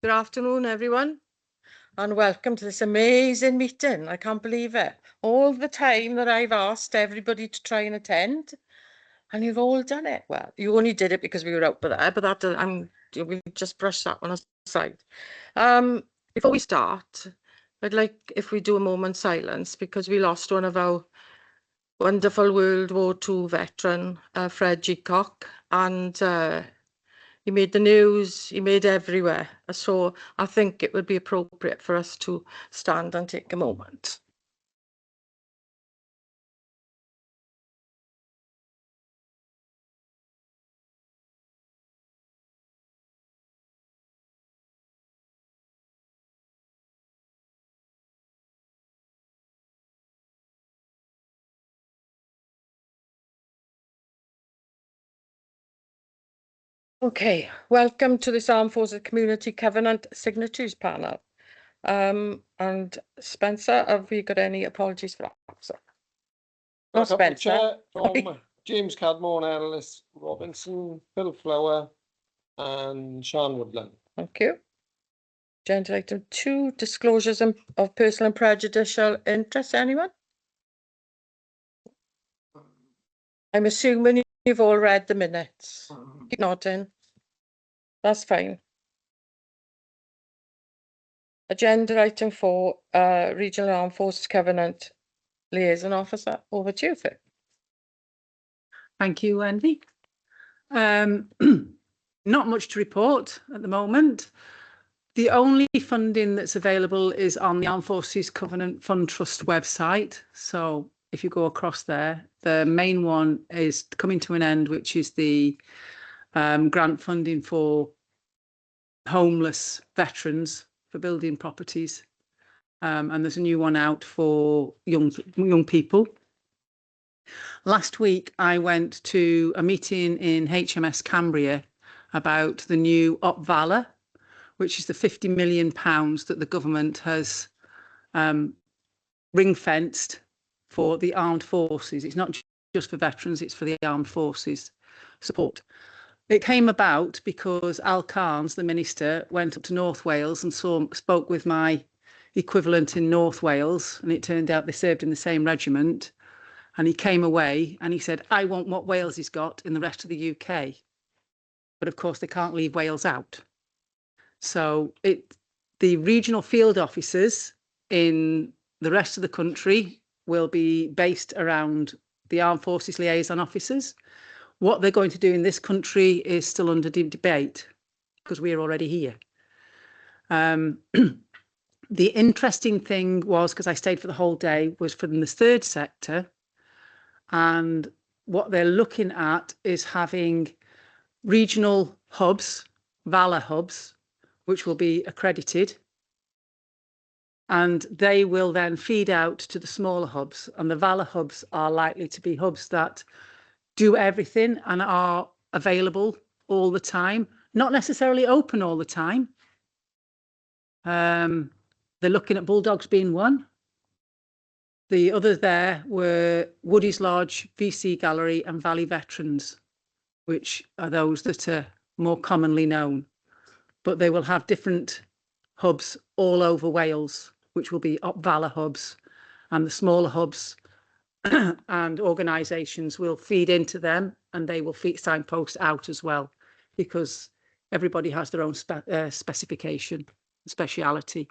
Good afternoon, everyone, and welcome to this amazing meeting. I can't believe it. All the time that I've asked everybody to try and attend, and you've all done it. Well, you only did it because we were out there, but we'll just brush that one aside. Before we start, I'd like if we do a moment's silence because we lost one of our wonderful World War II veteran, Fred Geacock, and he made the news, he made everywhere. So I think it would be appropriate for us to stand and take a moment. Okay, welcome to this Armed Forces Community Covenant Signatories panel. And Spencer, have we got any apologies for that? So, not Spencer. Chair, from James Cadmore, Ellis Robinson, Phil Flower, and Sean Woodland. Thank you. Agenda item 2, disclosures of personal and prejudicial interest. Anyone? I'm assuming you've all read the minutes. Keep nodding. That's fine. Agenda item 4, Regional Armed Forces Covenant Liaison Officer. Over to you, Phil. Thank you, Wendy. Not much to report at the moment. The only funding that's available is on the Armed Forces Covenant Fund Trust website. So if you go across there, the main one is coming to an end, which is the grant funding for homeless veterans for building properties. And there's a new one out for young people. Last week, I went to a meeting in HMS Cambria about the new Op Valor, which is the £50 million that the government has ring-fenced for the armed forces. It's not just for veterans, it's for the armed forces support. It came about because Al Carnes, the minister, went up to North Wales and spoke with my equivalent in North Wales, and it turned out they served in the same regiment. And he came away and he said, I want what Wales has got in the rest of the UK. But of course, they can't leave Wales out. So the regional field officers in the rest of the country will be based around the Armed Forces liaison officers. What they're going to do in this country is still under debate because we're already here. The interesting thing was, because I stayed for the whole day, was from the third sector. And what they're looking at is having regional hubs, Valor hubs, which will be accredited. And they will then feed out to the smaller hubs. And the Valor hubs are likely to be hubs that do everything and are available all the time, not necessarily open all the time. They're looking at Bulldogs being one. The others there were Woody's Lodge, VC Gallery and Valley Veterans, which are those that are more commonly known. But they will have different hubs all over Wales, which will be Op Valor hubs, and the smaller hubs and organisations will feed into them, and they will feed signposts out as well, because everybody has their own specification, speciality.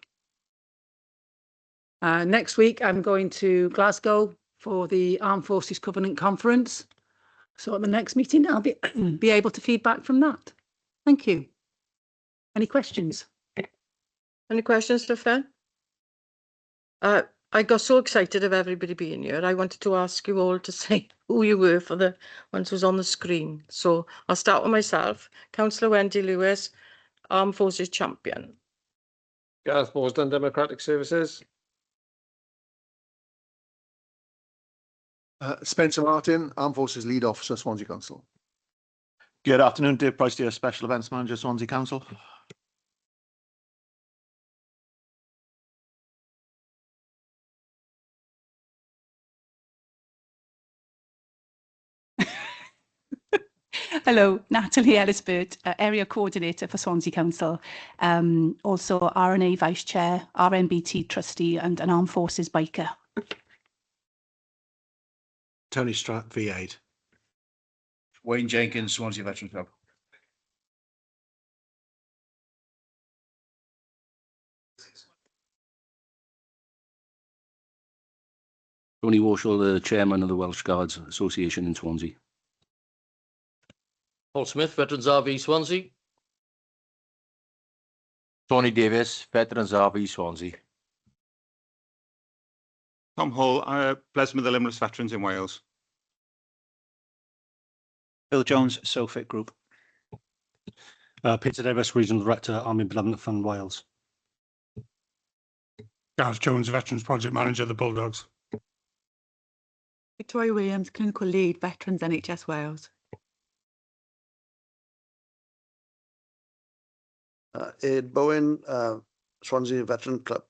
Next week, I'm going to Glasgow for the Armed Forces Covenant Conference. So at the next meeting, I'll be able to feed back from that. Thank you. Any questions? Any questions, Phil? I got so excited of everybody being here. I wanted to ask you all to say who you were for the ones who's on the screen. So I'll start with myself. Councillor Wendy Lewis, Armed Forces Champion. Gareth Bosden, Democratic Services. Spencer Martin, Armed Forces Lead Officer, Swansea Council. Good afternoon, Dave Price, dear Special Events Manager, Swansea Council. Hello, Natalie Ellisbert, Area Coordinator for Swansea Council. Also RNA Vice Chair, RNBT Trustee and an Armed Forces Biker. Tony Stratt, V8. Wayne Jenkins, Swansea Veterans Club. Tony Warshall, the Chairman of the Welsh Guards Association in Swansea. Paul Smith, Veterans RV Swansea. Tony Davis, Veterans RV Swansea. Tom Hall, Pleasant with the Limerick Veterans in Wales. Bill Jones, SOFIT Group. Peter Davis, Regional Director, Army Benevolent Fund, Wales. Gareth Jones, Veterans Project Manager, the Bulldogs. Victoria Williams, Clinical Lead, Veterans NHS Wales. Ed Bowen, Swansea Veteran Club.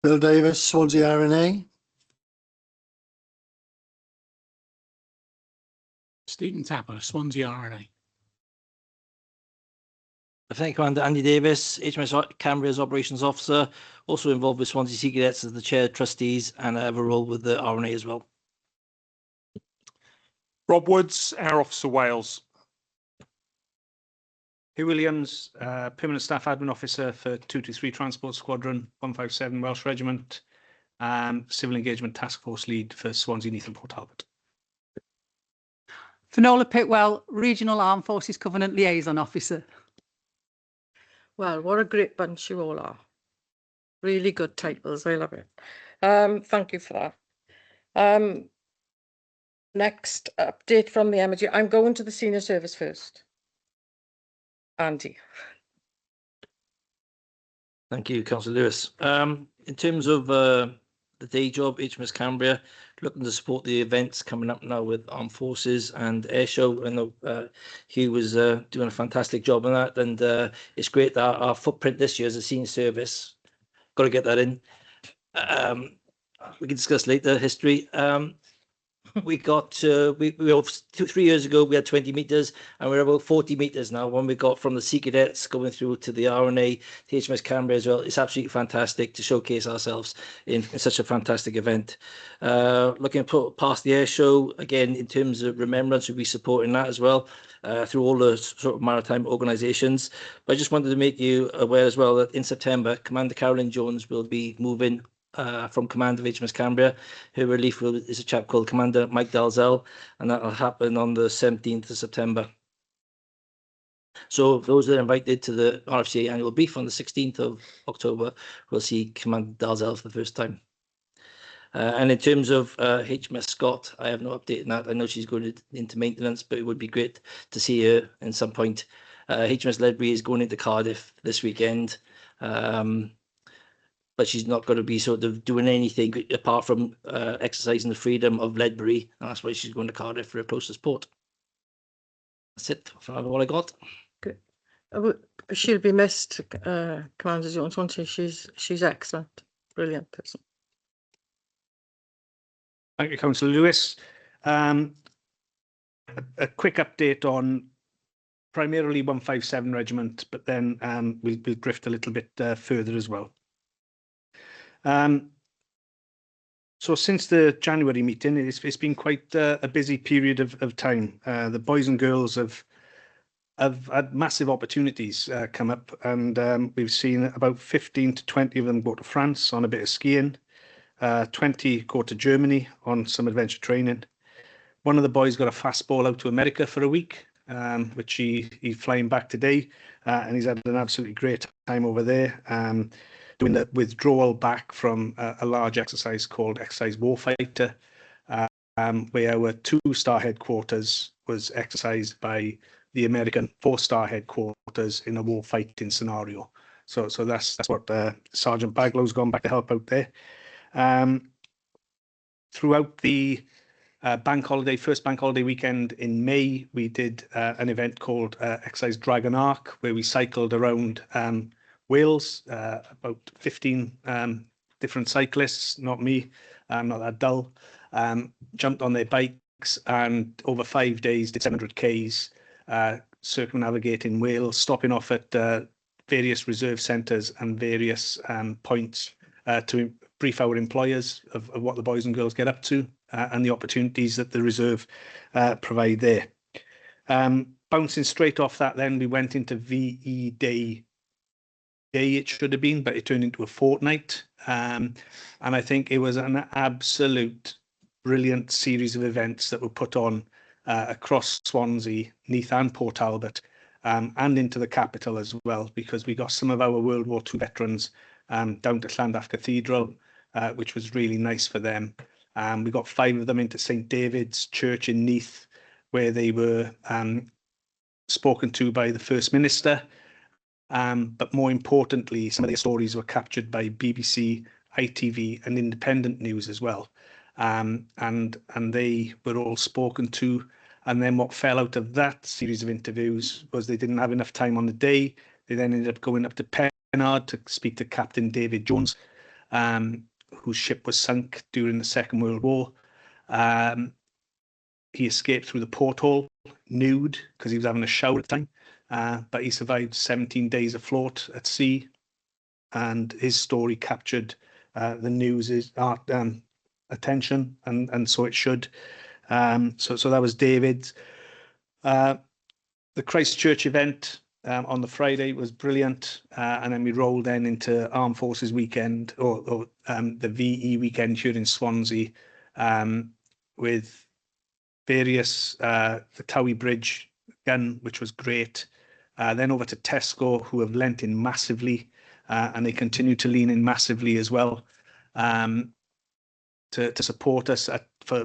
Bill Davis, Swansea RNA. Stephen Tapper, Swansea RNA. Lieutenant Commander Andy Davis, HMS Cambria's Operations Officer, also involved with Swansea Sea Cadets as the Chair of Trustees, and I have a role with the RNA as well. Rob Woods, Air Officer Wales. Hugh Williams, Permanent Staff Admin Officer for 223 Transport Squadron, 157 Welsh Regiment, Civil Engagement Task Force Lead for Swansea, Neath and Port Talbot. Finola Pitwell, Regional Armed Forces Covenant Liaison Officer. Well, what a great bunch you all are. Really good titles. I love it. Thank you for that. Next update from the MOD. I'm going to the senior service first. Andy. Thank you, Councillor Lewis. In terms of the day job, HMS Cambria, looking to support the events coming up now with Armed Forces and Air Show. I know Hugh was doing a fantastic job on that, and it's great that our footprint this year as a senior service, got to get that in. We can discuss later history. We got we 3 years ago we had 20 meters, and we're about 40 meters now. When we got from the Sea Cadets going through to the RNA, to HMS Cambria as well, it's absolutely fantastic to showcase ourselves in such a fantastic event. Looking past the air show again, in terms of remembrance, we'll be supporting that as well through all the sort of maritime organisations. But I just wanted to make you aware as well that in September, Commander Carolyn Jones will be moving from command of HMS Cambria. Her relief is a chap called Commander Mike Dalzell, and that will happen on the 17th of September. So those that are invited to the RFCA annual brief on the 16th of October will see Commander Dalzell for the first time. And in terms of HMS Scott, I have no update on that. I know she's going into maintenance, but it would be great to see her at some point. HMS Ledbury is going into Cardiff this weekend. But she's not going to be sort of doing anything apart from exercising the freedom of Ledbury. And that's why she's going to Cardiff for her closest port. That's it for all I got. Good. She'll be missed, Commander Jones, won't she? She's excellent. Brilliant person. Thank you, Councillor Lewis. A quick update on primarily 157 Regiment, but then we'll drift a little bit further as well. So since the January meeting, it's been quite a busy period of time. The boys and girls have had massive opportunities come up, and we've seen about 15 to 20 of them go to France on a bit of skiing, 20 go to Germany on some adventure training. One of the boys got a fastball out to America for a week, which he's flying back today, and he's had an absolutely great time over there. Doing the withdrawal back from a large exercise called Exercise Warfighter, where our 2-star headquarters was exercised by the American 4-star headquarters in a warfighting scenario. So that's what Sergeant Baglow's gone back to help out there. Throughout the first bank holiday weekend in May, we did an event called Exercise Dragon Arc, where we cycled around Wales, about 15 different cyclists, not me, I'm not that dull, jumped on their bikes and over 5 days did 700 Ks, circumnavigating Wales, stopping off at various reserve centres and various points to brief our employers of what the boys and girls get up to and the opportunities that the reserve provide there. Bouncing straight off that, then we went into VE Day. It should have been, but it turned into a fortnight. And I think it was an absolute brilliant series of events that were put on across Swansea, Neath and Port Talbot, and into the capital as well, because we got some of our World War II veterans down to Llandaff Cathedral, which was really nice for them. We got 5 of them into St David's Church in Neath, where they were spoken to by the First Minister. But more importantly, some of their stories were captured by BBC, ITV and independent news as well. And they were all spoken to. And then what fell out of that series of interviews was they didn't have enough time on the day. They then ended up going up to Pennard to speak to Captain David Jones, whose ship was sunk during the Second World War. He escaped through the porthole, nude, because he was having a shower at the time. But he survived 17 days afloat at sea, and his story captured the news's attention, and so it should. So that was David's. The Christchurch event on the Friday was brilliant, and then we rolled then into Armed Forces Weekend, or the VE weekend here in Swansea, with various, the Towie Bridge gun, which was great. Then over to Tesco, who have lent in massively, and they continue to lean in massively as well, to support us for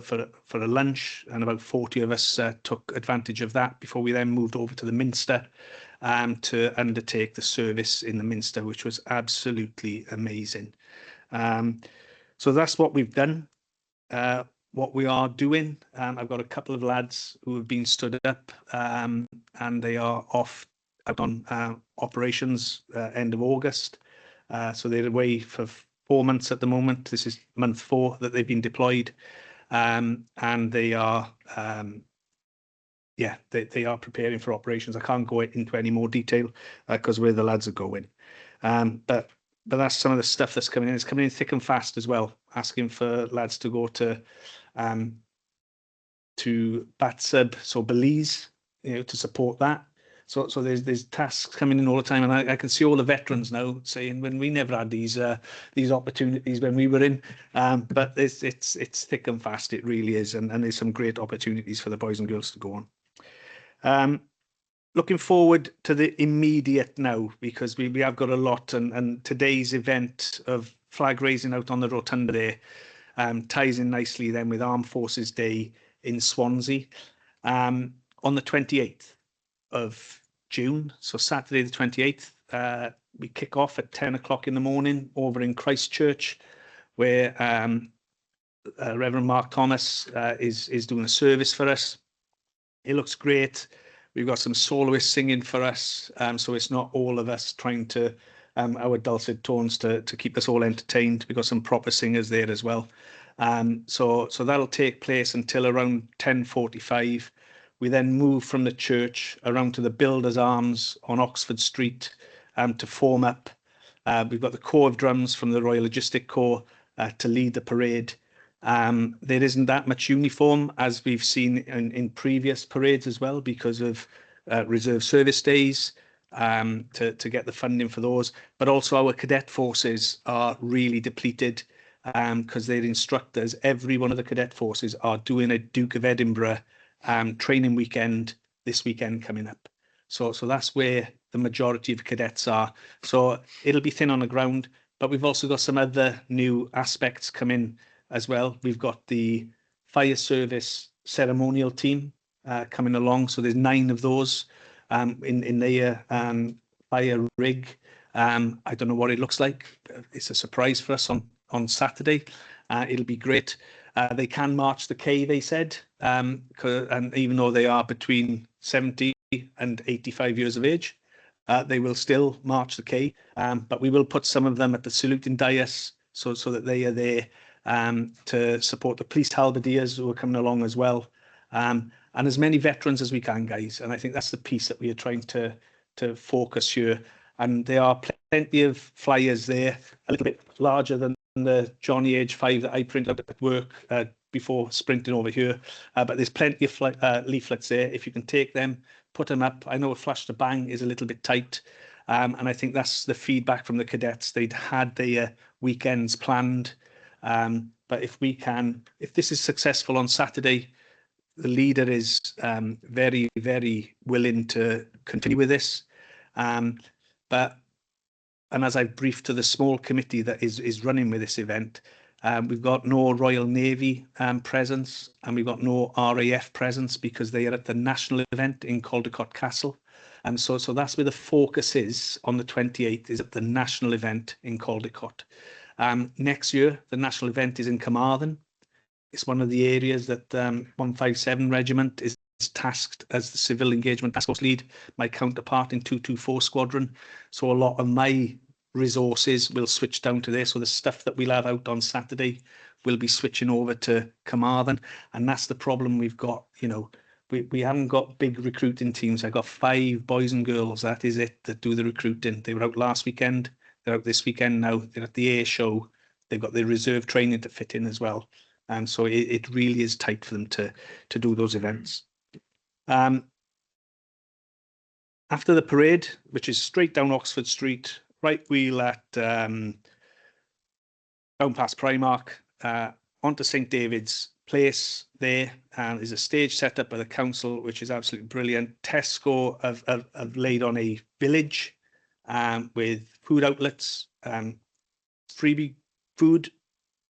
a lunch, and about 40 of us took advantage of that before we then moved over to the Minster to undertake the service in the Minster, which was absolutely amazing. So that's what we've done. What we are doing, I've got a couple of lads who have been stood up, and they are off out on operations end of August. So they're away for 4 months at the moment. This is month 4 that they've been deployed, and they are, they are preparing for operations. I can't go into any more detail because where the lads are going, but that's some of the stuff that's coming in. It's coming in thick and fast as well, asking for lads to go to Batsub, so Belize, to support that. So there's tasks coming in all the time, and I can see all the veterans now saying, when we never had these opportunities when we were in, but it's thick and fast. It really is, and there's some great opportunities for the boys and girls to go on. Looking forward to the immediate now, because we have got a lot, and today's event of flag raising out on the rotunda there ties in nicely then with Armed Forces Day in Swansea on the 28th of June, so Saturday the 28th. We kick off at 10 o'clock in the morning over in Christchurch, where Reverend Mark Thomas is doing a service for us. It looks great. We've got some soloists singing for us, so it's not all of us trying to our dulcet tones to keep us all entertained. We've got some proper singers there as well. So that'll take place until around 10:45. We then move from the church around to the Builders Arms on Oxford Street to form up. We've got the Corps of Drums from the Royal Logistic Corps to lead the parade. There isn't that much uniform as we've seen in previous parades as well, because of reserve service days, to get the funding for those. But also our cadet forces are really depleted because their instructors, every one of the cadet forces are doing a Duke of Edinburgh training weekend this weekend coming up. So that's where the majority of cadets are. So it'll be thin on the ground, but we've also got some other new aspects coming as well. We've got the fire service ceremonial team coming along. So there's 9 of those in their fire rig. I don't know what it looks like. It's a surprise for us on Saturday. It'll be great. They can march the K, they said, and even though they are between 70 and 85 years of age, they will still march the K. But we will put some of them at the saluting dais so that they are there to support the police halberdiers who are coming along as well. and as many veterans as we can, guys. And I think that's the piece that we are trying to focus here. And there are plenty of flyers there, a little bit larger than the Johnny Age 5 that I printed out at work before sprinting over here. But there's plenty of leaflets there. If you can take them, put them up. I know a flash to bang is a little bit tight. And I think that's the feedback from the cadets. They'd had their weekends planned. But if this is successful on Saturday, the leader is very, very willing to continue with this. And as I've briefed to the small committee that is running with this event, we've got no Royal Navy presence, and we've got no RAF presence because they are at the national event in Caldecott Castle. And so that's where the focus is on the 28th, is at the national event in Caldecott. Next year, the national event is in Carmarthen. It's one of the areas that 157 Regiment is tasked as the civil engagement task force lead, my counterpart in 224 Squadron. So a lot of my resources will switch down to there. So the stuff that we'll have out on Saturday will be switching over to Carmarthen. And that's the problem we've got. You know, we haven't got big recruiting teams. I've got 5 boys and girls. That is it, that do the recruiting. They were out last weekend. They're out this weekend now. They're at the air show. They've got their reserve training to fit in as well. And so it really is tight for them to do those events. After the parade, which is straight down Oxford Street, right wheel at down past Primark, onto St David's Place. There is a stage set up by the council, which is absolutely brilliant. Tesco have laid on a village with food outlets, freebie food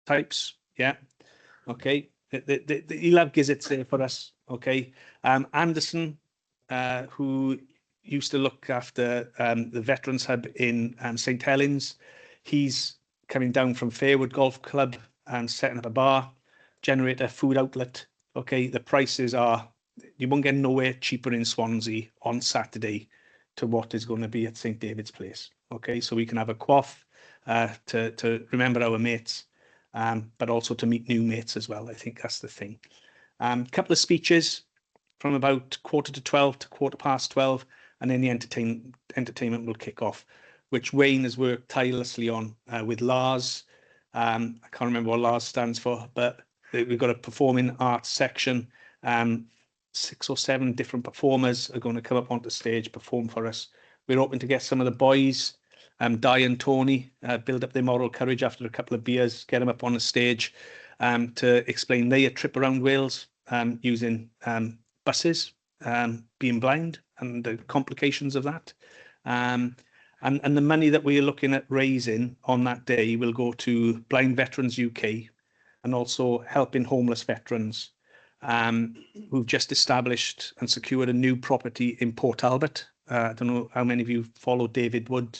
types. Yeah. Okay, you'll have gizzards there for us. Okay, Anderson, who used to look after the Veterans Hub in St Helens, he's coming down from Fairwood Golf Club and setting up a bar, Generator food outlet. Okay, the prices are, you won't get nowhere cheaper in Swansea on Saturday to what is going to be at St David's Place. Okay, so we can have a quaff to remember our mates. But also to meet new mates as well. I think that's the thing. Couple of speeches from about 11:45 to 12:15, and then the entertainment will kick off, which Wayne has worked tirelessly on with Lars. I can't remember what Lars stands for, but we've got a performing arts section. 6 or 7 different performers are going to come up onto stage, perform for us. We're hoping to get some of the boys, Di and Tony, build up their moral courage after a couple of beers, get them up on the stage to explain their trip around Wales using buses, being blind and the complications of that. And the money that we are looking at raising on that day will go to Blind Veterans UK and also helping homeless veterans who've just established and secured a new property in Port Talbot. I don't know how many of you follow David Wood.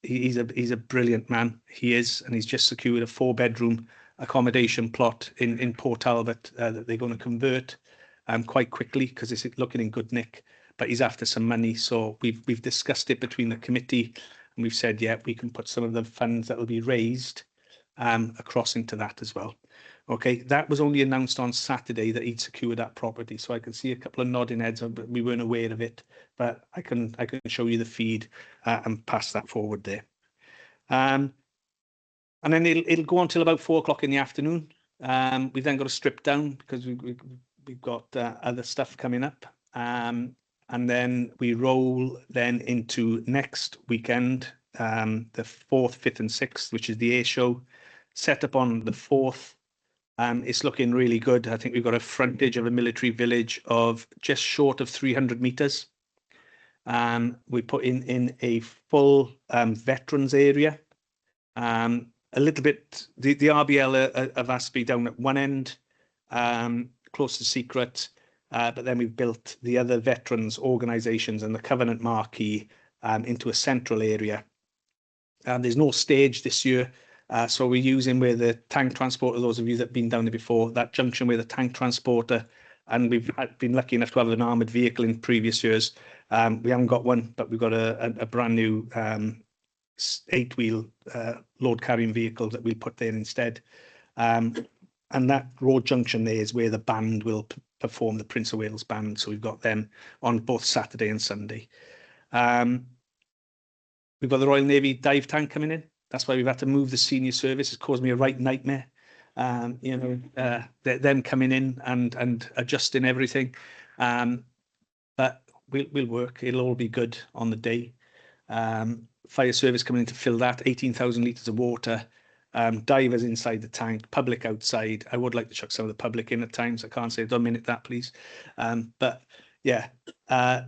He's a brilliant man. He is, and he's just secured a 4-bedroom accommodation plot in Port Talbot that they're going to convert quite quickly because it's looking in good nick. But he's after some money, so we've discussed it between the committee, and we've said, yeah, we can put some of the funds that will be raised across into that as well. Okay, that was only announced on Saturday that he'd secured that property, so I can see a couple of nodding heads, but we weren't aware of it. But I can show you the feed and pass that forward there. And then it'll go on till about 4 o'clock in the afternoon. We've then got to strip down because we've got other stuff coming up. And then we roll then into next weekend, the 4th, 5th and 6th, which is the air show, set up on the 4th. It's looking really good. I think we've got a frontage of a military village of just short of 300 metres. We put in a full veterans area. A little bit, the RBL have asked me down at one end, close to Secret, but then we've built the other veterans organisations and the Covenant marquee into a central area. There's no stage this year. So we're using where the tank transporter, those of you that have been down there before, that junction where the tank transporter, and we've been lucky enough to have an armoured vehicle in previous years. We haven't got one, but we've got a brand new 8-wheel load carrying vehicle that we'll put there instead. And And that road junction there is where the band will perform, the Prince of Wales band. So we've got them on both Saturday and Sunday. We've got the Royal Navy dive tank coming in. That's why we've had to move the senior service. It's caused me a right nightmare. Them coming in and adjusting everything. But we'll work. It'll all be good on the day. Fire service coming in to fill that, 18,000 litres of water. Divers inside the tank, public outside. I would like to chuck some of the public in at times. I can't say, don't minute that, please. But yeah,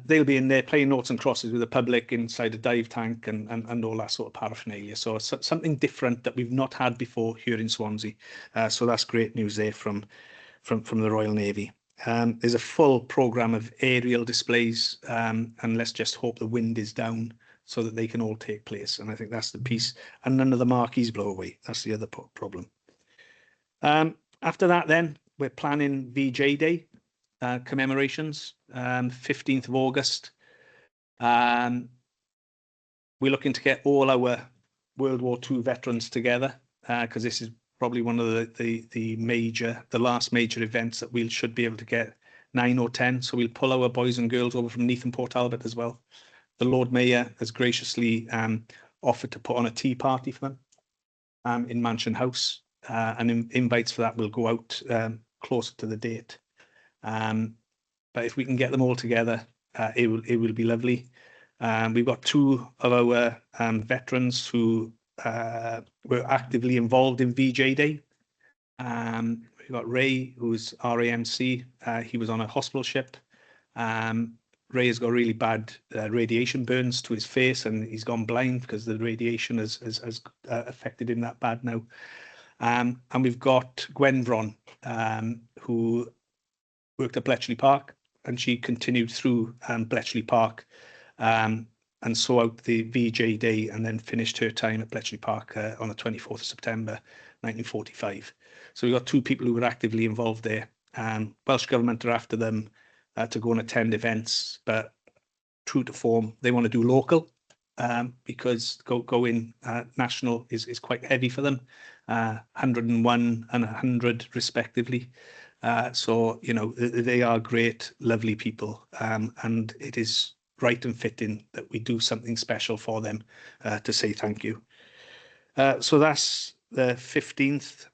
they'll be in there playing noughts and crosses with the public inside a dive tank and all that sort of paraphernalia. So something different that we've not had before here in Swansea. So that's great news there from the Royal Navy. There's a full programme of aerial displays, and let's just hope the wind is down so that they can all take place. And I think that's the piece. And none of the marquees blow away. That's the other problem. After that, then, we're planning VJ Day commemorations, 15th of August. We're looking to get all our World War II veterans together, because this is probably one of the last major events that we should be able to get 9 or 10. So we'll pull our boys and girls over from Neath and Port Talbot as well. The Lord Mayor has graciously offered to put on a tea party for them in Mansion House, and invites for that will go out closer to the date. But if we can get them all together, it will be lovely. We've got 2 of our veterans who were actively involved in VJ Day. We've got Ray, who's RAMC. He was on a hospital ship. Ray has got really bad radiation burns to his face, and he's gone blind because the radiation has affected him that bad now. And we've got Gwen Vron, who worked at Bletchley Park, and she continued through Bletchley Park and saw out the VJ Day, and then finished her time at Bletchley Park on the 24th of September 1945. So we've got 2 people who were actively involved there. Welsh Government are after them to go and attend events, but true to form, they want to do local, because going national is quite heavy for them, 101 and 100 respectively. So, you know, they are great, lovely people, and it is right and fitting that we do something special for them to say thank you. So that's the 15th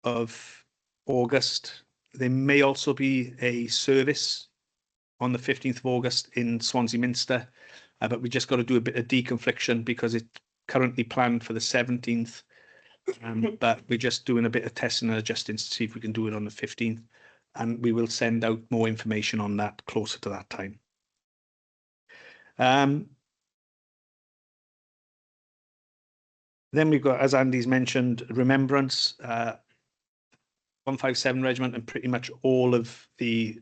of August. There may also be a service on the 15th of August in Swansea Minster, but we just got to do a bit of deconfliction because it's currently planned for the 17th. But we're just doing a bit of testing and adjusting to see if we can do it on the 15th. And we will send out more information on that closer to that time. Then we've got, as Andy's mentioned, Remembrance, 157 Regiment, and pretty much all of the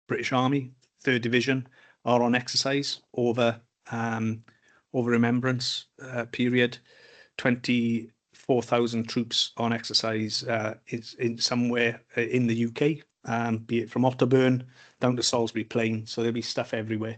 British Army, 3rd Division, are on exercise over Remembrance period. 24,000 troops on exercise in somewhere in the UK, be it from Otterburn down to Salisbury Plain. So there'll be stuff everywhere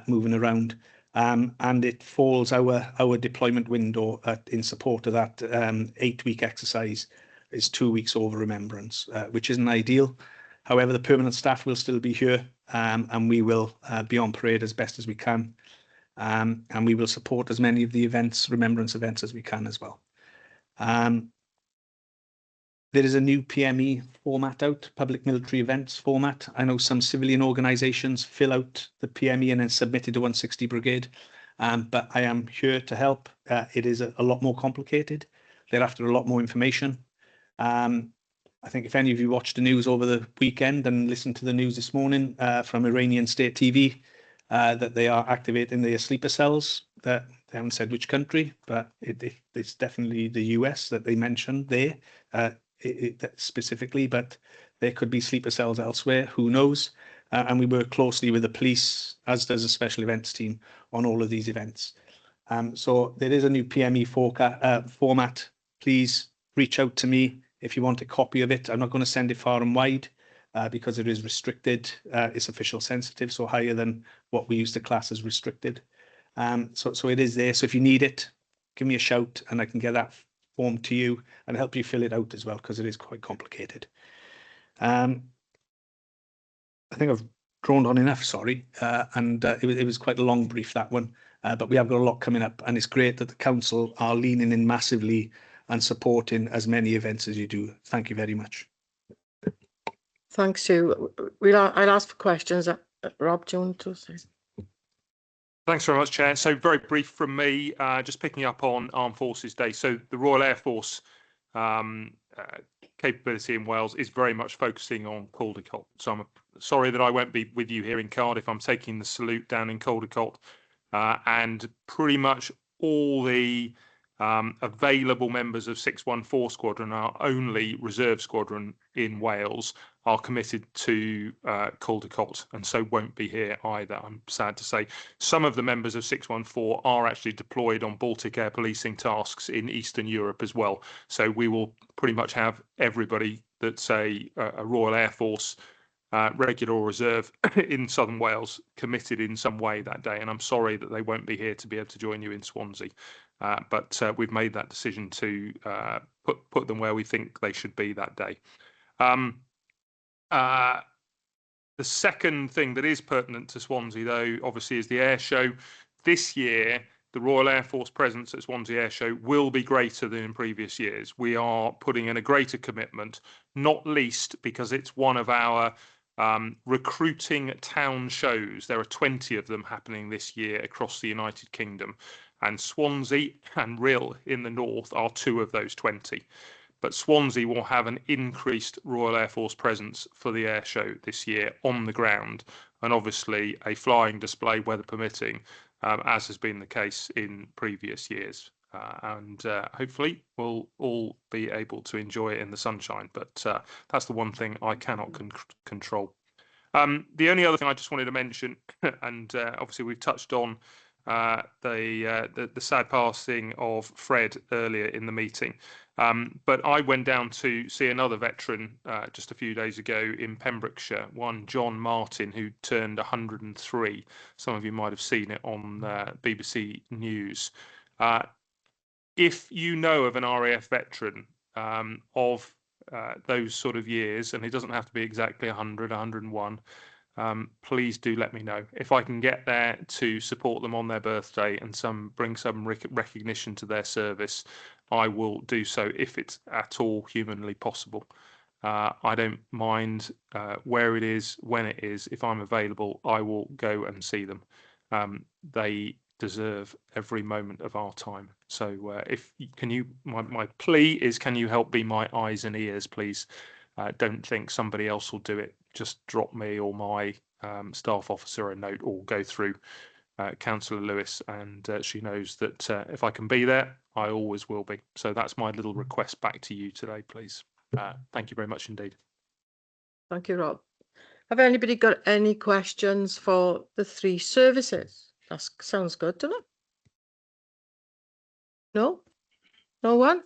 moving around. And it falls our deployment window in support of that 8-week exercise is 2 weeks over Remembrance, which isn't ideal. However, the permanent staff will still be here, and we will be on parade as best as we can. And we will support as many of the events, Remembrance events, as we can as well. There is a new PME format out, public military events format. I know some civilian organisations fill out the PME and then submit it to 160 Brigade, but I am here to help. It is a lot more complicated. They're after a lot more information. I think if any of you watched the news over the weekend and listened to the news this morning from Iranian state TV, that they are activating their sleeper cells. That they haven't said which country, but it's definitely the US that they mentioned there specifically, but there could be sleeper cells elsewhere, who knows? And we work closely with the police, as does a special events team, on all of these events. So there is a new PME format. Please reach out to me if you want a copy of it. I'm not going to send it far and wide because it is restricted. It's official sensitive, so higher than what we used to class as restricted. So it is there. So if you need it, give me a shout and I can get that form to you and help you fill it out as well, because it is quite complicated. I think I've droned on enough, sorry, and it was quite a long brief, that one, but we have got a lot coming up, and it's great that the council are leaning in massively and supporting as many events as you do. Thank you very much. Thanks, Sue. I'll ask for questions. Rob, do you want to say? Thanks very much, Chair. So very brief from me, just picking up on Armed Forces Day. So the Royal Air Force capability in Wales is very much focusing on Caldicot. So I'm sorry that I won't be with you here in Cardiff. I'm taking the salute down in Caldicot, and pretty much all the available members of 614 Squadron, our only reserve squadron in Wales, are committed to Caldicot, and so won't be here either, I'm sad to say. Some of the members of 614 are actually deployed on Baltic air policing tasks in Eastern Europe as well. So we will pretty much have everybody that's a Royal Air Force regular or reserve in Southern Wales committed in some way that day. And I'm sorry that they won't be here to be able to join you in Swansea. But we've made that decision to put them where we think they should be that day. The second thing that is pertinent to Swansea, though, obviously, is the air show. This year, the Royal Air Force presence at Swansea Air Show will be greater than in previous years. We are putting in a greater commitment, not least because it's one of our recruiting town shows. There are 20 of them happening this year across the United Kingdom, and Swansea and Rhyl in the north are 2 of those 20. But Swansea will have an increased Royal Air Force presence for the air show this year on the ground, and obviously a flying display, weather permitting, as has been the case in previous years. And hopefully we'll all be able to enjoy it in the sunshine, but that's the one thing I cannot control. The only other thing I just wanted to mention, and obviously we've touched on the sad passing of Fred earlier in the meeting. But I went down to see another veteran just a few days ago in Pembrokeshire, one John Martin, who turned 103. Some of you might have seen it on BBC News. If you know of an RAF veteran of those sort of years, and it doesn't have to be exactly 100, 101, please do let me know. If I can get there to support them on their birthday and bring some recognition to their service, I will do so if it's at all humanly possible. I don't mind where it is, when it is. If I'm available, I will go and see them. They deserve every moment of our time. So my plea is, can you help be my eyes and ears, please? Don't think somebody else will do it. Just drop me or my staff officer a note, or go through Councillor Lewis, and she knows that if I can be there, I always will be. So that's my little request back to you today, please. Thank you very much indeed. Thank you, Rob. Have anybody got any questions for the 3 services? That sounds good, doesn't it? No? No one?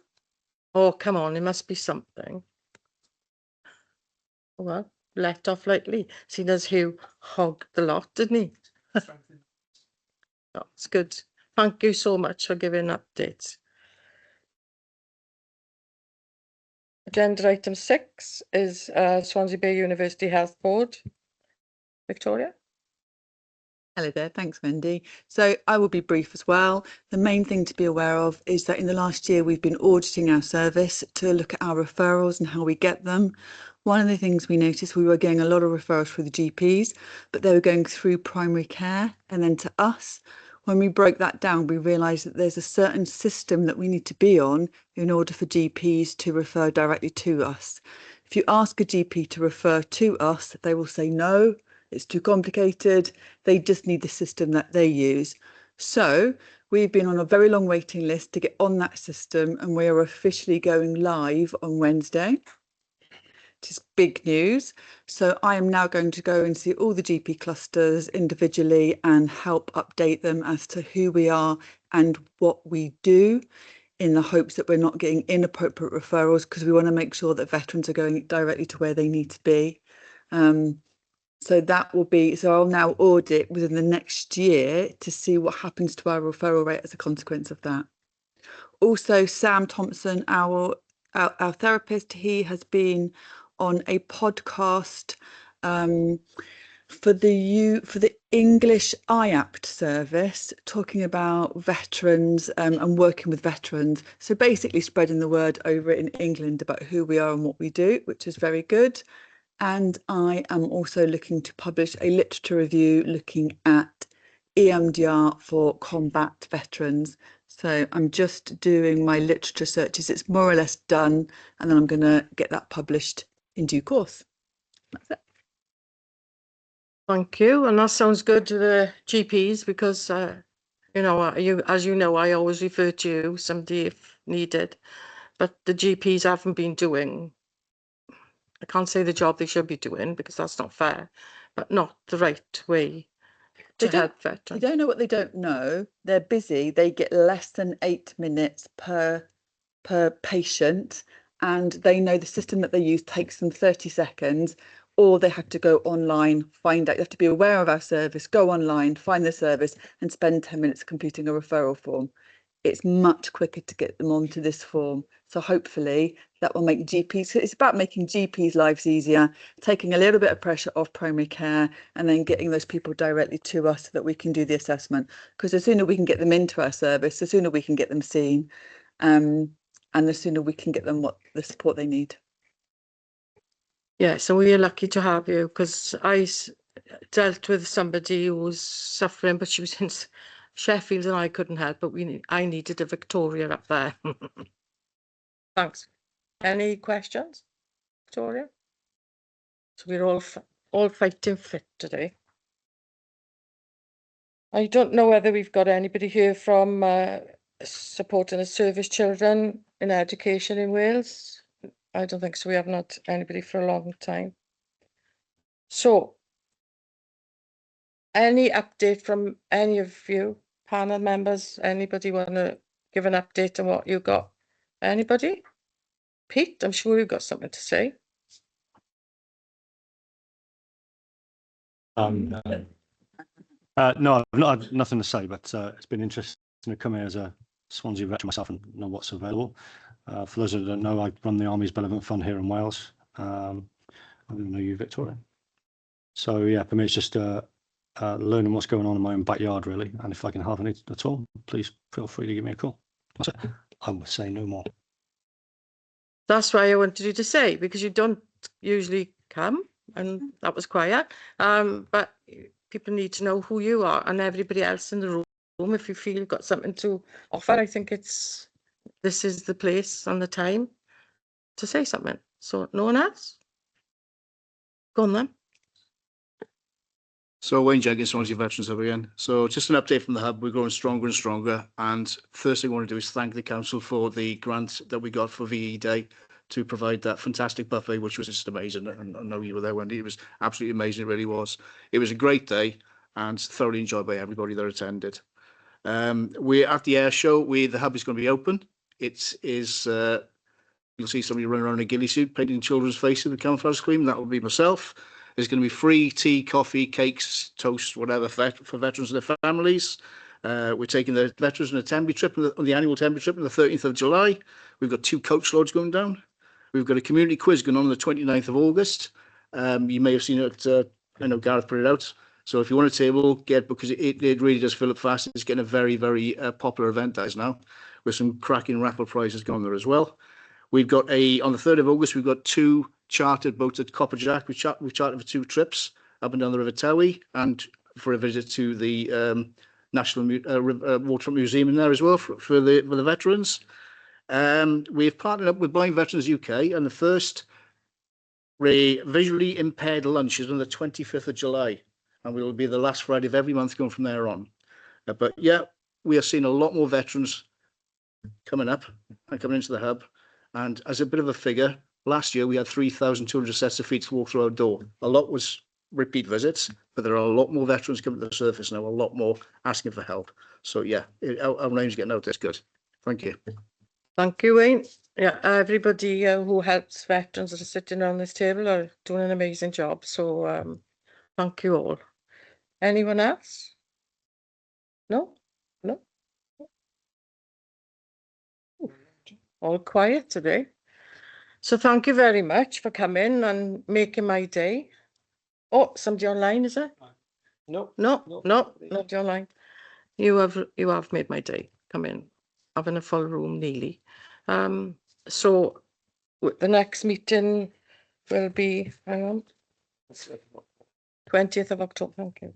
Oh, come on, it must be something. Well, let off lightly, seeing as Hugh hogged the lot, didn't he? That's good. Thank you so much for giving updates. Agenda item 6 is Swansea Bay University Health Board. Victoria? Hello there, thanks Wendy. So I will be brief as well. The main thing to be aware of is that in the last year we've been auditing our service to look at our referrals and how we get them. One of the things we noticed, we were getting a lot of referrals through the GPs, but they were going through primary care and then to us. When we broke that down, we realised that there's a certain system that we need to be on in order for GPs to refer directly to us. If you ask a GP to refer to us, they will say no, it's too complicated. They just need the system that they use. So we've been on a very long waiting list to get on that system, and we are officially going live on Wednesday. It is big news. So I am now going to go and see all the GP clusters individually and help update them as to who we are and what we do, in the hopes that we're not getting inappropriate referrals, because we want to make sure that veterans are going directly to where they need to be. So that will be, so I'll now audit within the next year to see what happens to our referral rate as a consequence of that. Also, Sam Thompson, our therapist, he has been on a podcast for the English IAPT service, talking about veterans and working with veterans. So basically spreading the word over in England about who we are and what we do, which is very good. And I am also looking to publish a literature review looking at EMDR for combat veterans. So I'm just doing my literature searches. It's more or less done, and then I'm going to get that published in due course. That's it. Thank you. And that sounds good to the GPs because, you know, as you know, I always refer to you, somebody if needed, but the GPs haven't been doing, I can't say the job they should be doing because that's not fair, but not the right way to help veterans. They don't know what they don't know. They're busy. They get less than 8 minutes per patient, and they know the system that they use takes them 30 seconds, or they have to go online, find out. You have to be aware of our service, go online, find the service, and spend 10 minutes completing a referral form. It's much quicker to get them onto this form. So hopefully that will make GPs, it's about making GPs' lives easier, taking a little bit of pressure off primary care, and then getting those people directly to us so that we can do the assessment. Because the sooner we can get them into our service, the sooner we can get them seen, and the sooner we can get them the support they need. Yeah, so we are lucky to have you because I dealt with somebody who was suffering, but she was in Sheffield and I couldn't help, but I needed a Victoria up there. Thanks. Any questions, Victoria? So we're all fighting fit today. I don't know whether we've got anybody here from supporting the service children in education in Wales. I don't think so. We have not anybody for a long time. So, any update from any of you panel members? Anybody want to give an update on what you got? Anybody? Pete, I'm sure you've got something to say. No, I've nothing to say, but it's been interesting to come here as a Swansea veteran myself and know what's available. For those who don't know, I run the Army's Benevolent Fund here in Wales. I don't know you, Victoria. So yeah, for me, it's just learning what's going on in my own backyard, really. And if I can help anything at all, please feel free to give me a call. That's it. I will say no more. That's why I wanted you to say, because you don't usually come, and that was quiet. But people need to know who you are, and everybody else in the room. If you feel you've got something to offer, I think this is the place and the time to say something. So no one else? Go on then. So Wayne Jenkins, Swansea Veterans Hub again. So just an update from the hub. We're growing stronger and stronger. And first thing I want to do is thank the council for the grant that we got for VE Day to provide that fantastic buffet, which was just amazing. And I know you were there, Wendy. It was absolutely amazing. It really was. It was a great day and thoroughly enjoyed by everybody that attended. We're at the air show. The hub is going to be open. It is. You'll see somebody running around in a ghillie suit painting children's faces with camouflage cream. That will be myself. There's going to be free tea, coffee, cakes, toast, whatever for veterans and their families. We're taking the veterans on a Tenby trip, on the annual Tenby trip on the 13th of July. We've got 2 coach loads going down. We've got a community quiz going on the 29th of August. You may have seen it. I know Gareth put it out. So if you want a table, because it really does fill up fast. It's getting a very, very popular event, that is now, with some cracking raffle prizes going there as well. We've got on the 3rd of August, we've got 2 chartered boats at Copperjack. We've chartered for 2 trips up and down the River Towie and for a visit to the National Waterfront Museum in there as well for the veterans. We've partnered up with Blind Veterans UK, and the first visually impaired lunch is on the 25th of July, and we will be the last Friday of every month going from there on. But yeah, we are seeing a lot more veterans coming up and coming into the hub. And as a bit of a figure, last year we had 3,200 sets of feet to walk through our door. A lot was repeat visits, but there are a lot more veterans coming to the surface now, a lot more asking for help. So yeah, our name's getting out. That's good. Thank you. Thank you, Wayne. Yeah, everybody who helps veterans that are sitting around this table are doing an amazing job. So thank you all. Anyone else? No? No? all quiet today. So thank you very much for coming and making my day. Oh, somebody online, is it? No. No, No. no, not online. You have made my day. Come in, having a full room nearly. So the next meeting will be, hang on, 20th of October. Thank you.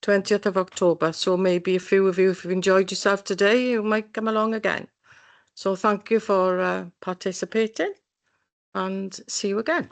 20th of October. So maybe a few of you, if you've enjoyed yourself today, you might come along again. So thank you for participating and see you again.